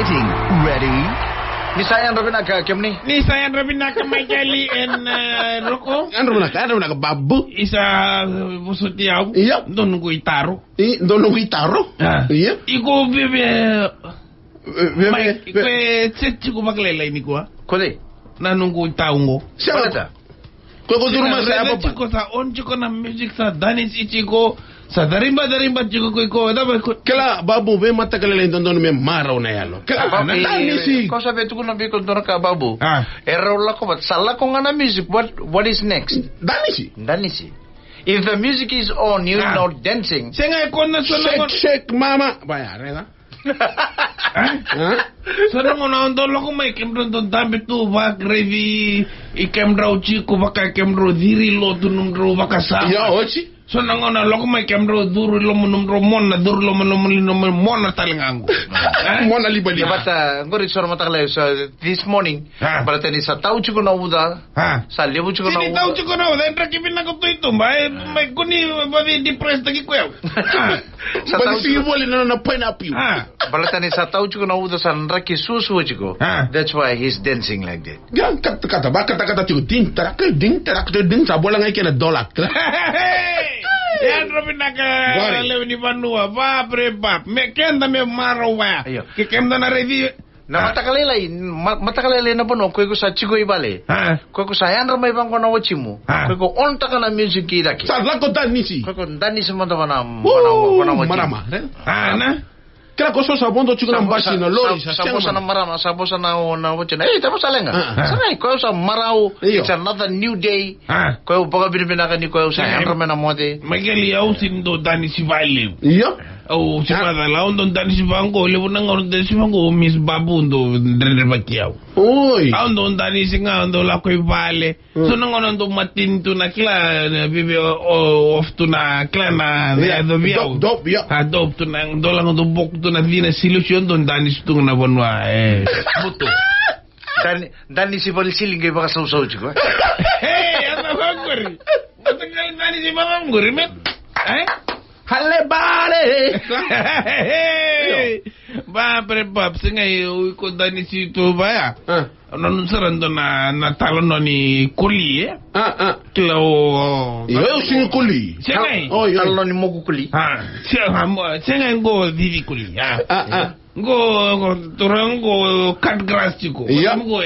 Getting ready. Ni sayang Robin agak kem ni. Ni saya Robin nak Magali and Roko. Ano na ka babu? Isa busutiaw. Iya. Doon ko itaro. Dono gitaro? Iya. Iko bebe. Bebe. Kwe tsetsi ko maglelay ni ko. Kole. Nanungko taungo. Siapa? Ko durma sa apa? Chiko sa on chiko na music sa danis ichiko. Sa darimba chiko ko dapat ko. Kala babu be matagalay dono me maraw na yalo. Kala Danisi. Kau sabi tu ko na bi kontor ka babu. Error la ko bat sala ko nga na music. What is next? Danisi. If the music is on, you're not dancing. Senga ko na shake mama. Baya, reda. Sana mo na ondolo ko may kemro don dambe tu bak revi ikemro chiko baka kemro diri lo tu numro baka sa. Ya ochi. Sana ngona lo ko may kemro duru lo numro mona duru lo mona talingango. Mona libali. Bata ngori sor mata kala this morning. Bata ni sa tau chiko na uda. Sa lebu chiko na uda. Sini tau chiko na uda entra kipin na ko tu itu may kuni babi depressed lagi ko. Sa tau chiko boli na pineapple. Balata ni sa tau chiko na uda sa nraki susu chiko. That's why he's dancing like that. Gan kata kata chiko ding tarak sa bola ngai kena dolak. Yan Robin naka lewni vanua va prepap me kenda me marawa ke kenda na review na matakalele na bono ko sa chiko ibale ko sa yan ramay bang ko na wachimu ko on taka na music idaki sa lako danisi ko danisi mo to na marama na kala ko so sa bondo chiko na bashi na lori sa na marama sa bosa na wachina tapos alenga sanay ko sa marau it's another new day ko baga binibina ni ko sa yan ramay na mode Magali au sindo danisi vale iyo oh chimada la ondo danisi vango le bunanga ondo danisi vango mis babundo ndrende bakiao oi ondo danisi nga ondo la ko vale so nangono ondo matinto na kla bibi of tu na kla na do biao dop ya dop tu na ondo la ondo bok tu na vina solution don danisi tu na bonwa buto danisi bol siling kay baka saw chiko hey ana bangori matagal danisi bangori met Halle bale ba prepap singay ko danisi tu baya non sarando na talon ni kuli kilo yo sing kuli singay talon ni mogu kuli singay go vivi kuli go turango cut grass chiko go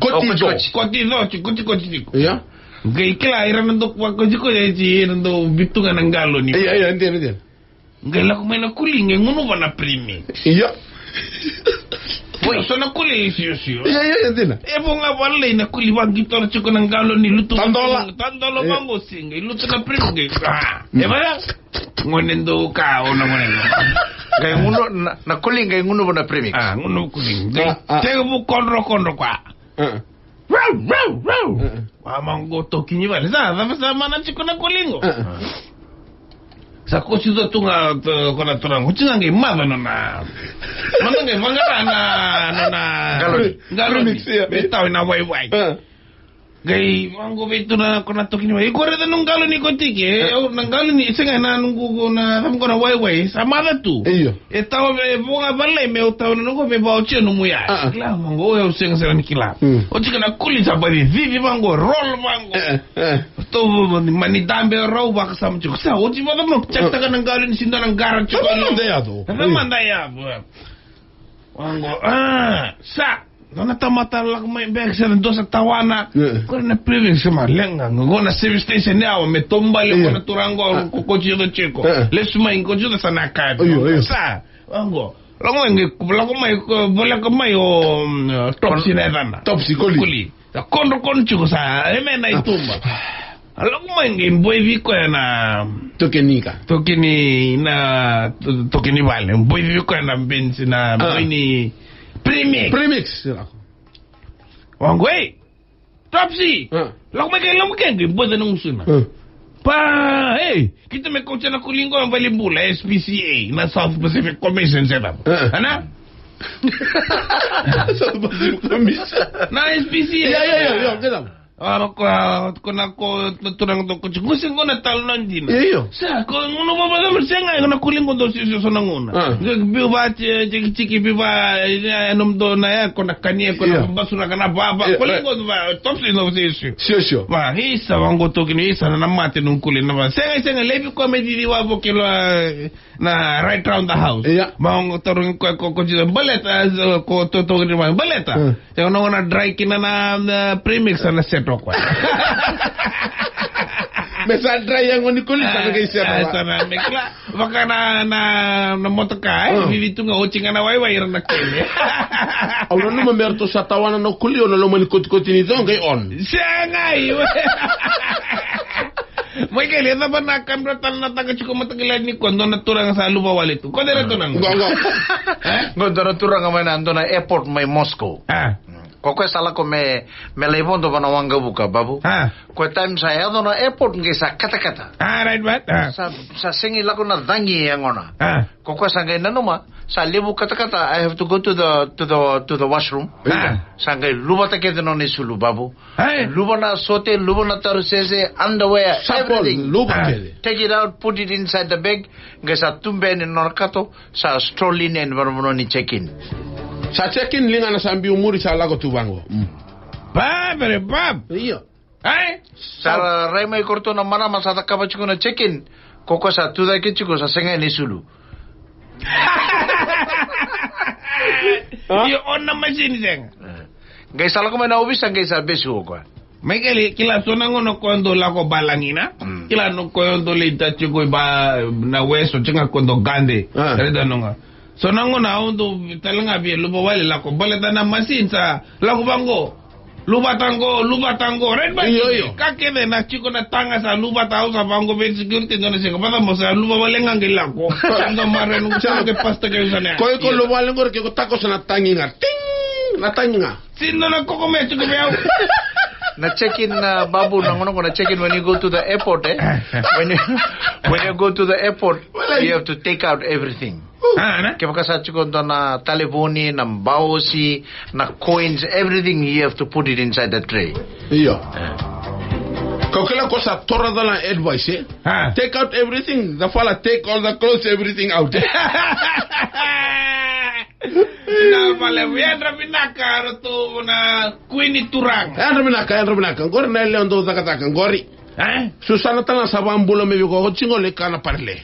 kotizo chiko ya Gay kila iran ndok wako jiko ji ndo bitunga na ngalo ni. Iya ndio. Gay la kumena kulinge ngunu bana primi. Iya. Boy so na kuli sio. Iya ndio. Ebo nga wale na kuli wangi tor chiko na ngalo ni lutu. Tandolo mango singa lutu na primi gay. Eba ngone ndo ka ona ngone. Gay ngunu na kuli gay ngunu bana primi. Ngunu kuli. Tego bu konro kwa. Mango tokinyi vale sa mana chiko na kolingo sa kosi do tunga kona turango chinga mama na mana nge vangara na galoni betaw na wai gai mango betuna kona tokinyi vale ko reda nung galoni ko tike na galoni singa na nungu na sam kona wai samada tu etaw bonga vale me utaw na nungu be ba ocheno muya kla mango yo singa sera nikila o chika na kuli sa baby vivi mango roll mango to mani dambe ro ba sam chiko sa o chi ba mo chakta ka nang galoni sinda nang garan chiko na manda ya mango sa Dona tamata la mai bag sa dosa tawana ko na preview sa malenga ngona service station ya me tomba le ko na turango ko kochi do cheko le suma in kochi do sanaka sa ango la ko mai bola ko mai o top sinedana top sikoli ta kondo chiko sa eme na itumba ala ko mai ngin boy vi ko na tokeni vale boy vi ko na benzina boy ni Premix. Wangwe. Topsy. Lako may kailang boda nung suna. Pa, kita may coach na kulingo ang balibula, SPCA, na South Pacific Commission setup. Ano? South Pacific Commission? Na SPCA. Yeah. kuna ko turang to kusin ko na talon din. Iyo. Sa ko uno ba ba mersenga na kuling ko do si sonanguna. Biba chiki biba anom do na ya ko nakania ko basura kana baba kuling ko ba topsi no si. Sio. Ba hisa wango to kini hisa na mate nung kulin na. Senga lebi ko me di wa bokilo na right round the house. Ba torong ko baleta ko to ni baleta. Yung na dry kina na premix na seto ko. Mesa dry yang oni kulit sana kay siya. Sana mekla baka na motoka vivitu nga ochinga na wai na kele. Au no mamerto sa tawana no kulio no lo manikot ni zonga on. Sengai. May kaya na ba nakamratan na taga chiko matagilan ni kondo naturang sa lupa walito. Kondo na to nang. Kondo na turang may nando na airport may Moscow. Koko sala ko me leibondo bana wanga buka babu. Ko time saya do na airport nge sa kata. Right but. Sa singi lako na dangi yang ona. Koko sangay nanuma sa lebu kata. I have to go to the washroom. Sangay lubata kete no ni sulu babu. Lubana sote lubana tarusese underwear everything. Take it out, put it inside the bag. Nge sa tumbe ni norkato sa stroll in and varmono ni check in. Sa check-in linga na sambi umuri sa lago tubango. Padre, bab. Iyo. Sa Raymay korto na mana masata kabachiko na check-in. Koko sa tuda kichiko sa senga ni sulu. Iyo on na machine senga. Gay sala ko may naubis ang gay sa besu ko. May kila sonango no kondo lako balangina. Kila no kondo lita chiko ba na weso chinga kondo gande. Reda no nga. So nango na undo talanga bi luba wale lako baleta na masin sa lako bango luba tango red ba kakede na chiko na tanga sa luba tao sa bango be security no se kapata mo sa luba wale ngangi lako ando mare no chalo ke pasta ke usane ko luba wale ngor ke ko tako sa natanginga ting natanginga sino na ko me chiko be na check-in babu nangono ko na check-in when you go to the airport when you go to the airport you have to take out everything. Kaya makasachi ko na taleboni, na baosi, na coins, everything you have to put it inside the tray. Iyo. Kukila ko sa tora na advice take out everything. The fella take all the clothes, everything out. Na vale, entra binaka roto na kuini turang. Entra binaka. Ngori na leon do zakataka ngori. Susana tana sabambulo me ko chingole kana parle.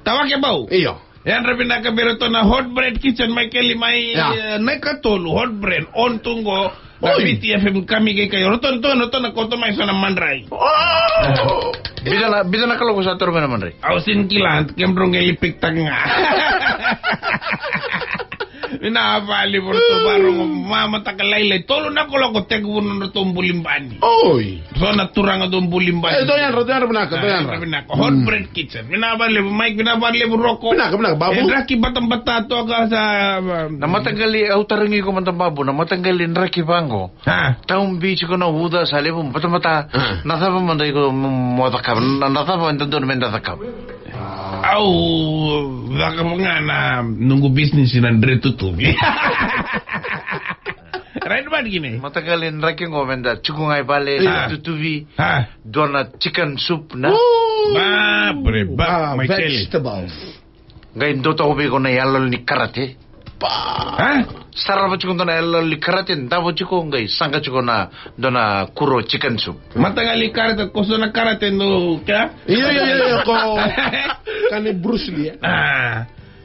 Tawake bau. Iyo. Entra binaka beroto na hot bread kitchen Michael mai nakatolu hot bread on tungo. BTFM kami kay roto na koto mai sana mandrai. Bisa na kalau ko sa turban mandrai. Ausin kilant kembrong elipik tanga. Inavali por to barong mama takalayle tolo na ko lako teguno no to bulimbani. Oy. So naturanga do bulimbani. Doyan binaka. Hot bread kitchen. Inavali Mike binavali roko. Binaka babu. Raki batang batato aga sa namatanggali utarangi ko man babu namatanggali raki bango. Taum beach ko na huda sa lebu mata nasaba manday ko modakab nasaba entendo mendakab. Au baka mga na nunggu bisnis na Andre tutubi. Right ba gini? Matagalin raking ko menda chukungay bale tutubi. Dona chicken soup na. Vegetables. Ngayon doto ko na yalol ni karate. Sarap chukong na yalol ni karate. Dabo chukong ngay sangka chukong na dona kuro chicken soup. Matagali karate koso na karate no kya? Iya ko kani Bruce Lee.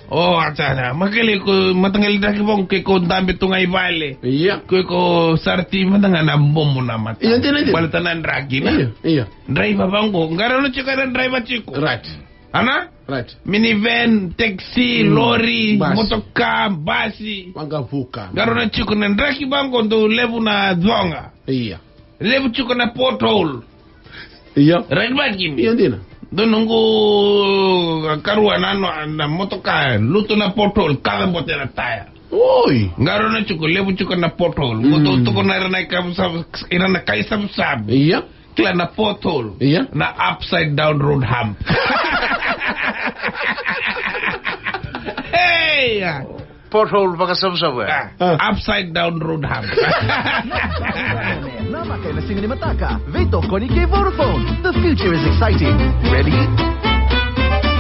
Oh, acha. Magali ko matangali daki bong ke ko dambe tungay vale. Iya. Ko sarti matanga na bombo na mata. Iya tin. Balatanan ragi na. Iya. Driver bango. Ngaro no chika driver chiko. Right. Ana? Right. Minivan, taxi, lorry, motoka, basi. Wangavuka. Ngaro na chiko na raki bango ndo levu na dzonga. Iya. Levu chiko na pothole. Iya. Right back gini. Iya tin. Do nunggu karuan na motoka luto na pothole kada botera taya. Oi. Ngaro na chuko lebu chuko na pothole. Moto to ko na irana kai sab. Iya. Kila na pothole. Iya. Na upside down road hump. Hey. Pothole baka sab. Upside down road hump. Nama kayo na singa ni Mataka. Veto ko ni kay Vodafone. The future is exciting. Ready?